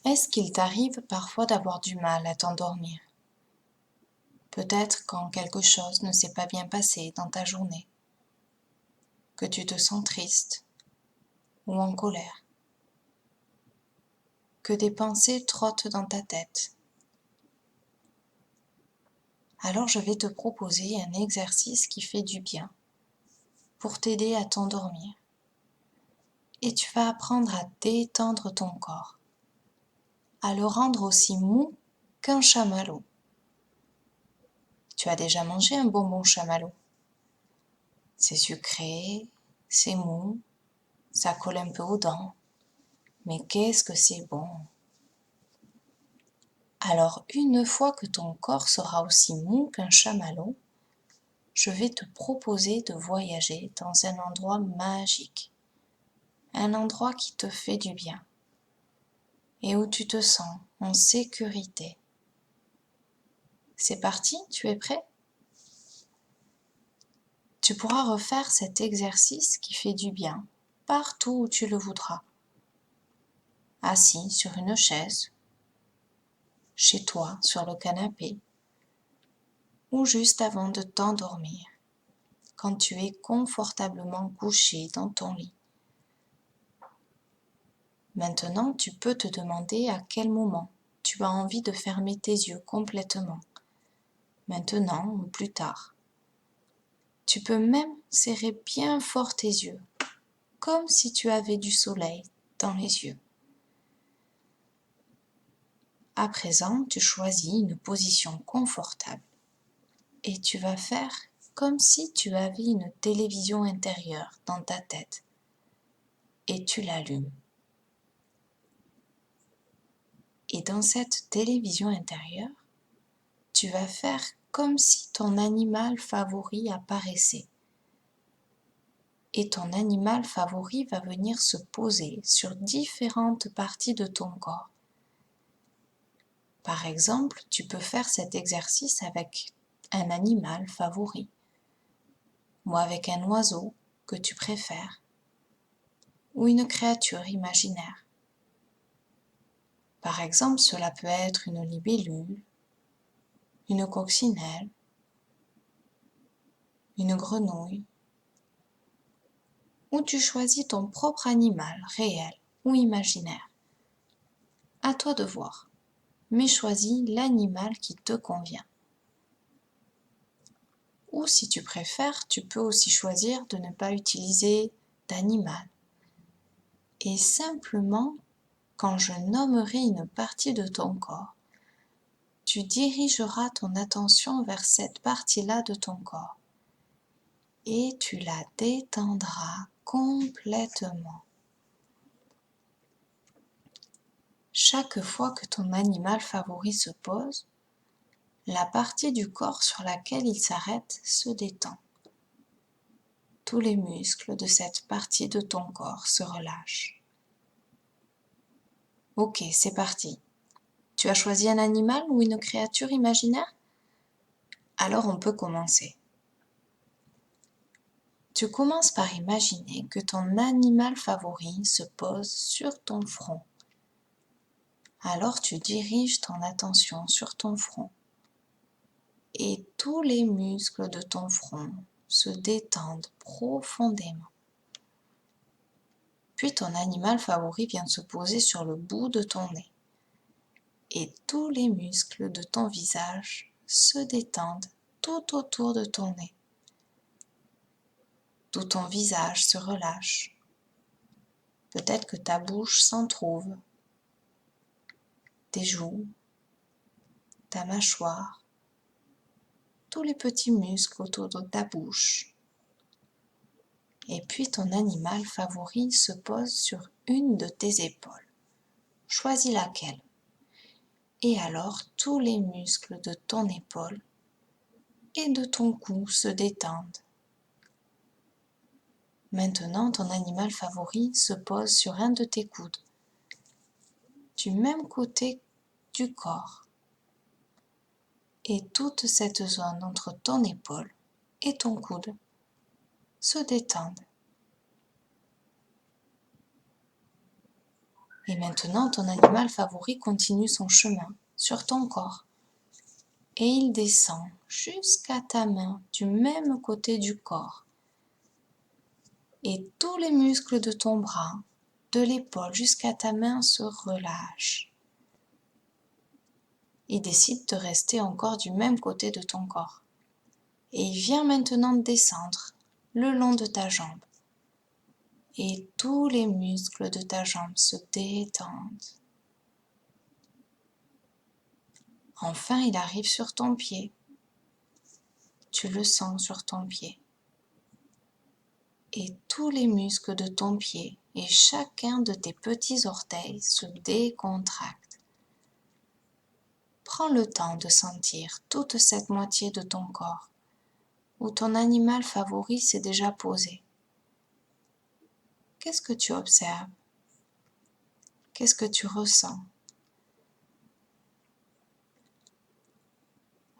Est-ce qu'il t'arrive parfois d'avoir du mal à t'endormir? Peut-être quand quelque chose ne s'est pas bien passé dans ta journée, que tu te sens triste ou en colère, que des pensées trottent dans ta tête. Alors je vais te proposer un exercice qui fait du bien pour t'aider à t'endormir. Et tu vas apprendre à détendre ton corps, à le rendre aussi mou qu'un chamallow. Tu as déjà mangé un bonbon chamallow? C'est sucré, c'est mou, ça colle un peu aux dents. Mais qu'est-ce que c'est bon! Alors une fois que ton corps sera aussi mou qu'un chamallow, je vais te proposer de voyager dans un endroit magique, un endroit qui te fait du bien et où tu te sens en sécurité. C'est parti, tu es prêt? Tu pourras refaire cet exercice qui fait du bien partout où tu le voudras, assis sur une chaise, chez toi sur le canapé ou juste avant de t'endormir, quand tu es confortablement couché dans ton lit. Maintenant, tu peux te demander à quel moment tu as envie de fermer tes yeux complètement, maintenant ou plus tard. Tu peux même serrer bien fort tes yeux, comme si tu avais du soleil dans les yeux. À présent, tu choisis une position confortable et tu vas faire comme si tu avais une télévision intérieure dans ta tête et tu l'allumes. Et dans cette télévision intérieure, tu vas faire comme si ton animal favori apparaissait. Et ton animal favori va venir se poser sur différentes parties de ton corps. Par exemple, tu peux faire cet exercice avec un animal favori ou avec un oiseau que tu préfères ou une créature imaginaire. Par exemple, cela peut être une libellule, une coccinelle, une grenouille, ou tu choisis ton propre animal réel ou imaginaire. À toi de voir, mais choisis l'animal qui te convient. Ou si tu préfères, tu peux aussi choisir de ne pas utiliser d'animal. Et simplement, quand je nommerai une partie de ton corps, tu dirigeras ton attention vers cette partie-là de ton corps et tu la détendras complètement. Chaque fois que ton animal favori se pose, la partie du corps sur laquelle il s'arrête se détend. Tous les muscles de cette partie de ton corps se relâchent. Ok, c'est parti. Tu as choisi un animal ou une créature imaginaire? Alors on peut commencer. Tu commences par imaginer que ton animal favori se pose sur ton front. Alors tu diriges ton attention sur ton front et tous les muscles de ton front se détendent profondément. Puis ton animal favori vient se poser sur le bout de ton nez et tous les muscles de ton visage se détendent tout autour de ton nez. Tout ton visage se relâche. Peut-être que ta bouche s'entr'ouvre, tes joues, ta mâchoire, tous les petits muscles autour de ta bouche. Et puis ton animal favori se pose sur une de tes épaules. Choisis laquelle. Et alors tous les muscles de ton épaule et de ton cou se détendent. Maintenant, ton animal favori se pose sur un de tes coudes, du même côté du corps. Et toute cette zone entre ton épaule et ton coude se détendent. Et maintenant, ton animal favori continue son chemin sur ton corps. Et il descend jusqu'à ta main du même côté du corps. Et tous les muscles de ton bras, de l'épaule jusqu'à ta main se relâchent. Il décide de rester encore du même côté de ton corps. Et il vient maintenant descendre le long de ta jambe. Et tous les muscles de ta jambe se détendent. Enfin, il arrive sur ton pied. Tu le sens sur ton pied. Et tous les muscles de ton pied et chacun de tes petits orteils se décontractent. Prends le temps de sentir toute cette moitié de ton corps où ton animal favori s'est déjà posé. Qu'est-ce que tu observes? Qu'est-ce que tu ressens?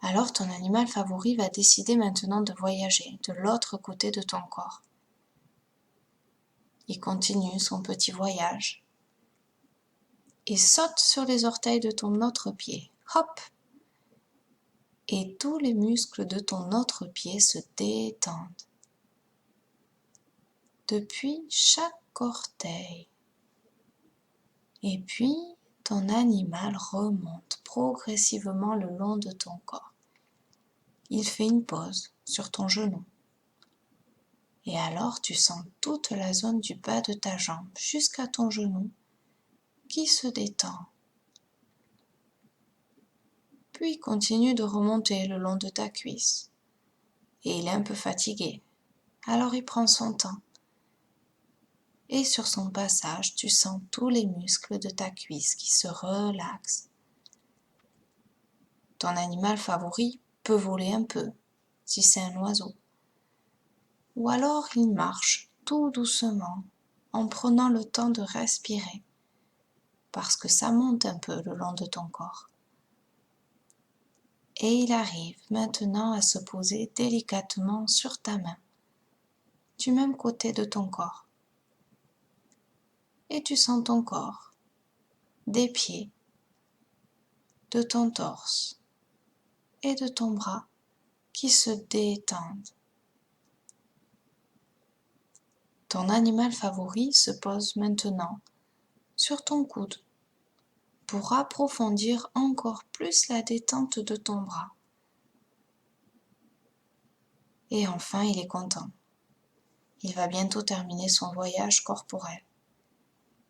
Alors ton animal favori va décider maintenant de voyager de l'autre côté de ton corps. Il continue son petit voyage et saute sur les orteils de ton autre pied. Hop! Et tous les muscles de ton autre pied se détendent. Depuis chaque orteil. Et puis, ton animal remonte progressivement le long de ton corps. Il fait une pause sur ton genou. Et alors, tu sens toute la zone du bas de ta jambe jusqu'à ton genou qui se détend. Puis il continue de remonter le long de ta cuisse. Et il est un peu fatigué. Alors il prend son temps. Et sur son passage, tu sens tous les muscles de ta cuisse qui se relaxent. Ton animal favori peut voler un peu, si c'est un oiseau. Ou alors il marche tout doucement, en prenant le temps de respirer, parce que ça monte un peu le long de ton corps. Et il arrive maintenant à se poser délicatement sur ta main, du même côté de ton corps. Et tu sens ton corps, des pieds, de ton torse et de ton bras qui se détendent. Ton animal favori se pose maintenant sur ton coude pour approfondir encore plus la détente de ton bras. Et enfin, il est content. Il va bientôt terminer son voyage corporel.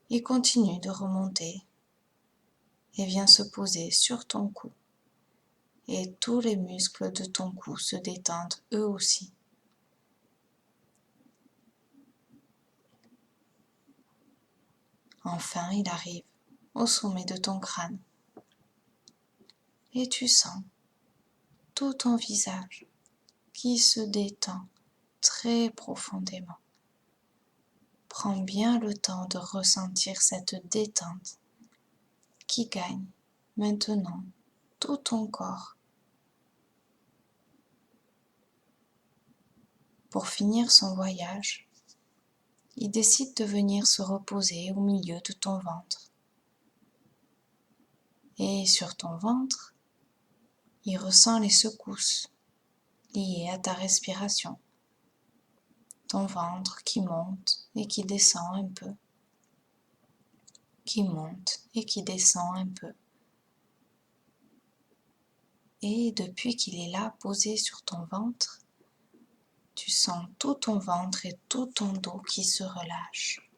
Il continue de remonter et vient se poser sur ton cou. Et tous les muscles de ton cou se détendent eux aussi. Enfin, il arrive au sommet de ton crâne. Et tu sens tout ton visage qui se détend très profondément. Prends bien le temps de ressentir cette détente qui gagne maintenant tout ton corps. Pour finir son voyage, il décide de venir se reposer au milieu de ton ventre. Et sur ton ventre, il ressent les secousses liées à ta respiration. Ton ventre qui monte et qui descend un peu, qui monte et qui descend un peu. Et depuis qu'il est là, posé sur ton ventre, tu sens tout ton ventre et tout ton dos qui se relâchent.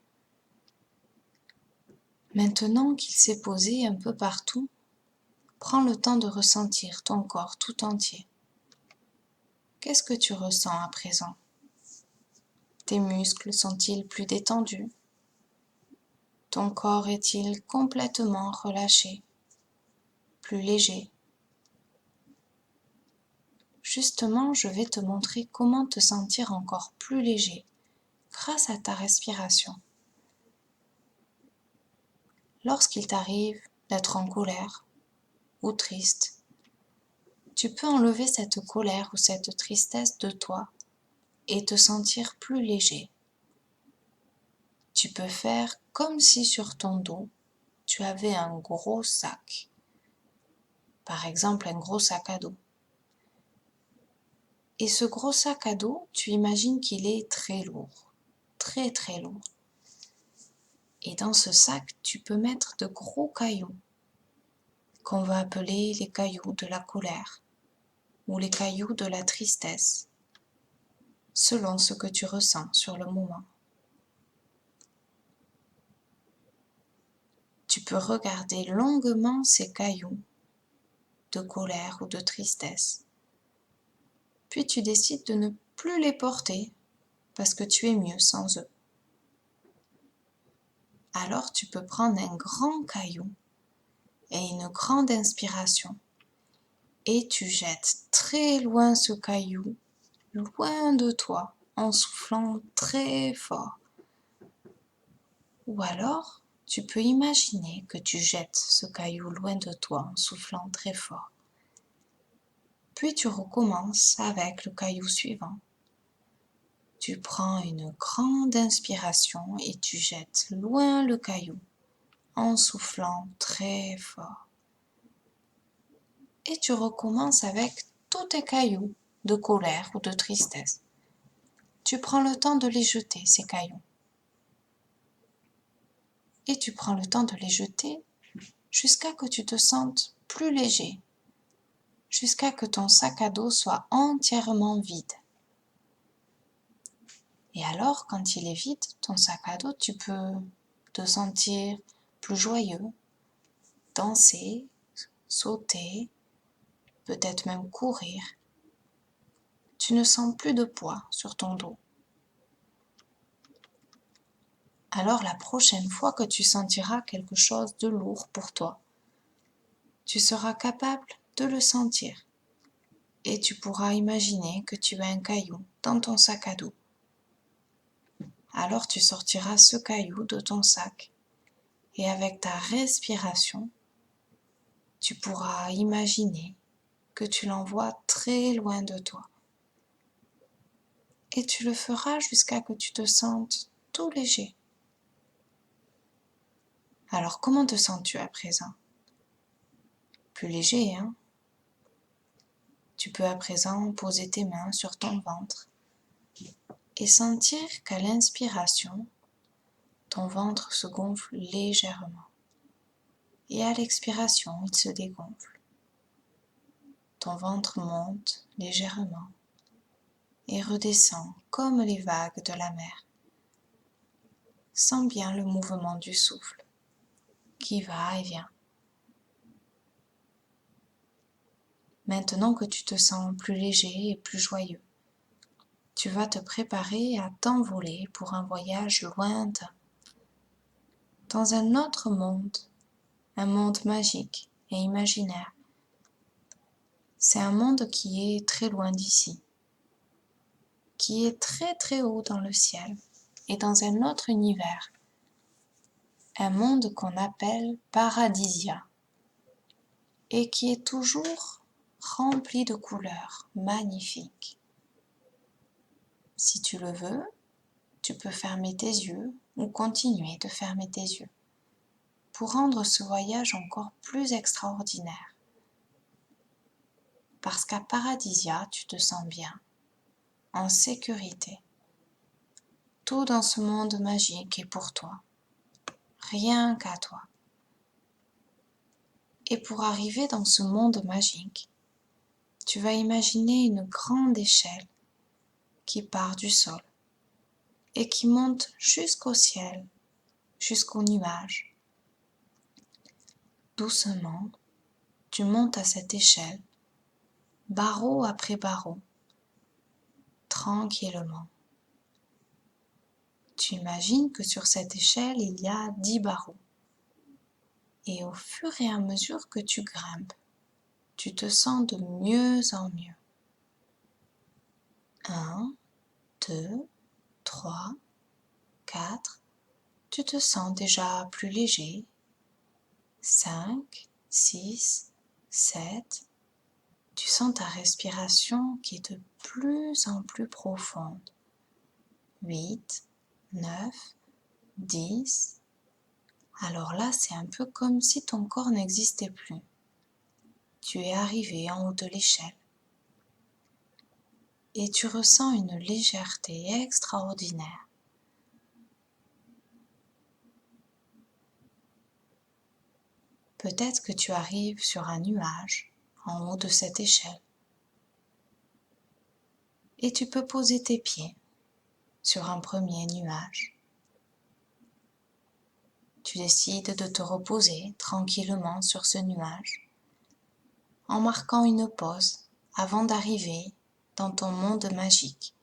Maintenant qu'il s'est posé un peu partout, prends le temps de ressentir ton corps tout entier. Qu'est-ce que tu ressens à présent? Tes muscles sont-ils plus détendus? Ton corps est-il complètement relâché, plus léger? Justement, je vais te montrer comment te sentir encore plus léger grâce à ta respiration. Lorsqu'il t'arrive d'être en colère ou triste, tu peux enlever cette colère ou cette tristesse de toi et te sentir plus léger. Tu peux faire comme si sur ton dos, tu avais un gros sac, par exemple un gros sac à dos. Et ce gros sac à dos, tu imagines qu'il est très lourd, très très lourd. Et dans ce sac, tu peux mettre de gros cailloux, qu'on va appeler les cailloux de la colère ou les cailloux de la tristesse, selon ce que tu ressens sur le moment. Tu peux regarder longuement ces cailloux de colère ou de tristesse. Puis tu décides de ne plus les porter parce que tu es mieux sans eux. Alors tu peux prendre un grand caillou et une grande inspiration et tu jettes très loin ce caillou, loin de toi, en soufflant très fort. Ou alors, tu peux imaginer que tu jettes ce caillou loin de toi en soufflant très fort. Puis tu recommences avec le caillou suivant. Tu prends une grande inspiration et tu jettes loin le caillou en soufflant très fort. Et tu recommences avec tous tes cailloux de colère ou de tristesse. Tu prends le temps de les jeter, ces cailloux. Et tu prends le temps de les jeter jusqu'à que tu te sentes plus léger, jusqu'à que ton sac à dos soit entièrement vide. Et alors, quand il est vide, ton sac à dos, tu peux te sentir plus joyeux, danser, sauter, peut-être même courir. Tu ne sens plus de poids sur ton dos. Alors la prochaine fois que tu sentiras quelque chose de lourd pour toi, tu seras capable de le sentir et tu pourras imaginer que tu as un caillou dans ton sac à dos. Alors tu sortiras ce caillou de ton sac et avec ta respiration, tu pourras imaginer que tu l'envoies très loin de toi. Et tu le feras jusqu'à que tu te sentes tout léger. Alors comment te sens-tu à présent? Plus léger, hein? Tu peux à présent poser tes mains sur ton ventre et sentir qu'à l'inspiration, ton ventre se gonfle légèrement. Et à l'expiration, il se dégonfle. Ton ventre monte légèrement et redescend comme les vagues de la mer. Sens bien le mouvement du souffle qui va et vient. Maintenant que tu te sens plus léger et plus joyeux, tu vas te préparer à t'envoler pour un voyage lointain, dans un autre monde, un monde magique et imaginaire. C'est un monde qui est très loin d'ici, qui est très très haut dans le ciel et dans un autre univers, un monde qu'on appelle Paradisia et qui est toujours rempli de couleurs magnifiques. Si tu le veux, tu peux fermer tes yeux ou continuer de fermer tes yeux pour rendre ce voyage encore plus extraordinaire. Parce qu'à Paradisia, tu te sens bien, en sécurité. Tout dans ce monde magique est pour toi, rien qu'à toi. Et pour arriver dans ce monde magique, tu vas imaginer une grande échelle qui part du sol et qui monte jusqu'au ciel, jusqu'aux nuages. Doucement, tu montes à cette échelle, barreau après barreau, tranquillement. Tu imagines que sur cette échelle, il y a 10 barreaux. Et au fur et à mesure que tu grimpes, tu te sens de mieux en mieux. 1, 2, 3, 4, tu te sens déjà plus léger. 5, 6, 7, tu sens ta respiration qui est de plus en plus profonde. 8, 9, 10, Alors là, c'est un peu comme si ton corps n'existait plus. Tu es arrivé en haut de l'échelle et tu ressens une légèreté extraordinaire. Peut-être que tu arrives sur un nuage en haut de cette échelle et tu peux poser tes pieds sur un premier nuage. Tu décides de te reposer tranquillement sur ce nuage en marquant une pause avant d'arriver dans ton monde magique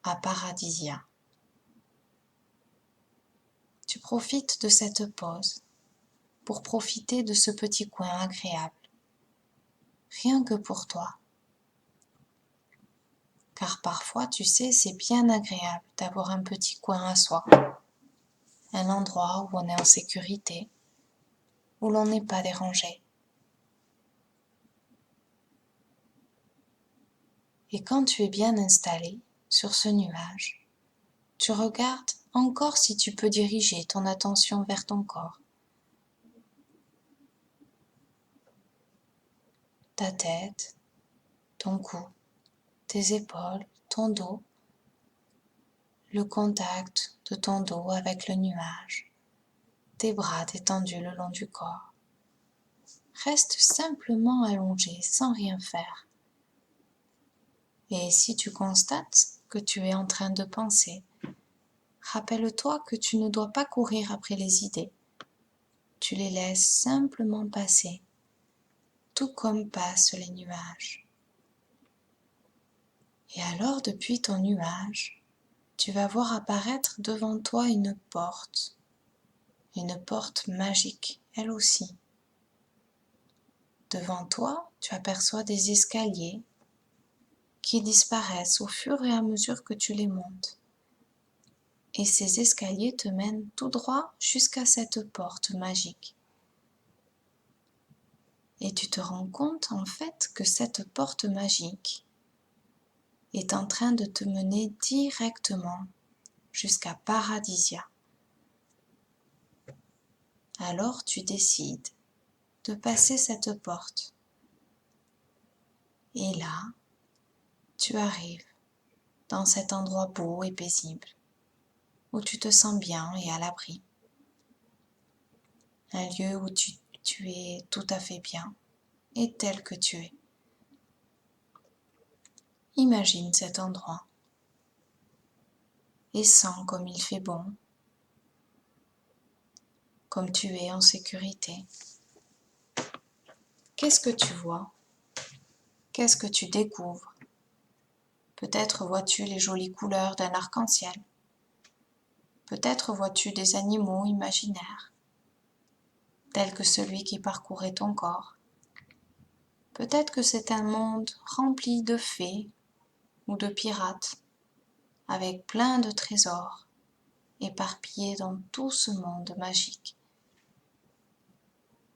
à Paradisia. Tu profites de cette pause pour profiter de ce petit coin agréable, rien que pour toi. Car parfois, tu sais, c'est bien agréable d'avoir un petit coin à soi, un endroit où on est en sécurité, où l'on n'est pas dérangé. Et quand tu es bien installé sur ce nuage, tu regardes encore si tu peux diriger ton attention vers ton corps, ta tête, ton cou, tes épaules, ton dos, le contact de ton dos avec le nuage, tes bras détendus le long du corps. Reste simplement allongé sans rien faire. Et si tu constates que tu es en train de penser, rappelle-toi que tu ne dois pas courir après les idées. Tu les laisses simplement passer, tout comme passent les nuages. Et alors, depuis ton nuage, tu vas voir apparaître devant toi une porte magique, elle aussi. Devant toi, tu aperçois des escaliers qui disparaissent au fur et à mesure que tu les montes. Et ces escaliers te mènent tout droit jusqu'à cette porte magique. Et tu te rends compte en fait que cette porte magique est en train de te mener directement jusqu'à Paradisia. Alors tu décides de passer cette porte. Et là, tu arrives dans cet endroit beau et paisible où tu te sens bien et à l'abri. Un lieu où tu es tout à fait bien et tel que tu es. Imagine cet endroit et sens comme il fait bon, comme tu es en sécurité. Qu'est-ce que tu vois? Qu'est-ce que tu découvres? Peut-être vois-tu les jolies couleurs d'un arc-en-ciel. Peut-être vois-tu des animaux imaginaires, tels que celui qui parcourait ton corps. Peut-être que c'est un monde rempli de fées ou de pirates, avec plein de trésors éparpillés dans tout ce monde magique.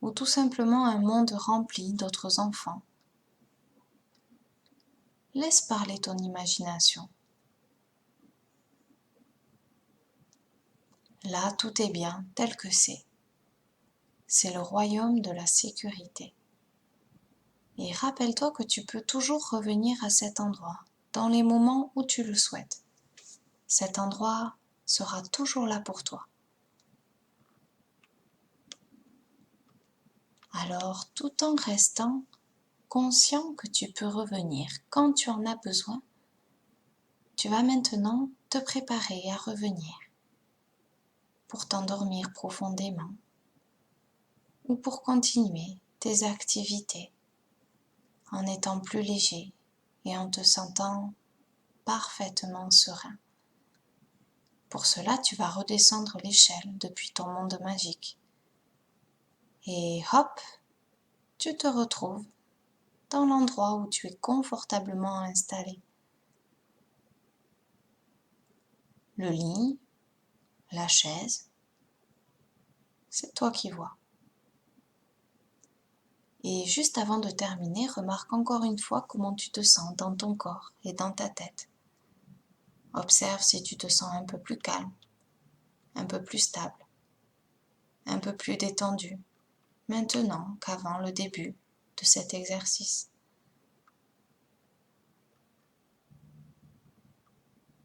Ou tout simplement un monde rempli d'autres enfants. Laisse parler ton imagination. Là, tout est bien tel que c'est. C'est le royaume de la sécurité. Et rappelle-toi que tu peux toujours revenir à cet endroit, dans les moments où tu le souhaites. Cet endroit sera toujours là pour toi. Alors, tout en restant conscient que tu peux revenir quand tu en as besoin, tu vas maintenant te préparer à revenir pour t'endormir profondément ou pour continuer tes activités en étant plus léger et en te sentant parfaitement serein. Pour cela, tu vas redescendre l'échelle depuis ton monde magique. Et hop, tu te retrouves dans l'endroit où tu es confortablement installé. Le lit, la chaise, c'est toi qui vois. Et juste avant de terminer, remarque encore une fois comment tu te sens dans ton corps et dans ta tête. Observe si tu te sens un peu plus calme, un peu plus stable, un peu plus détendu maintenant qu'avant le début de cet exercice.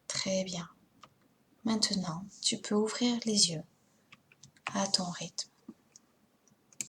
Très bien. Maintenant, tu peux ouvrir les yeux à ton rythme.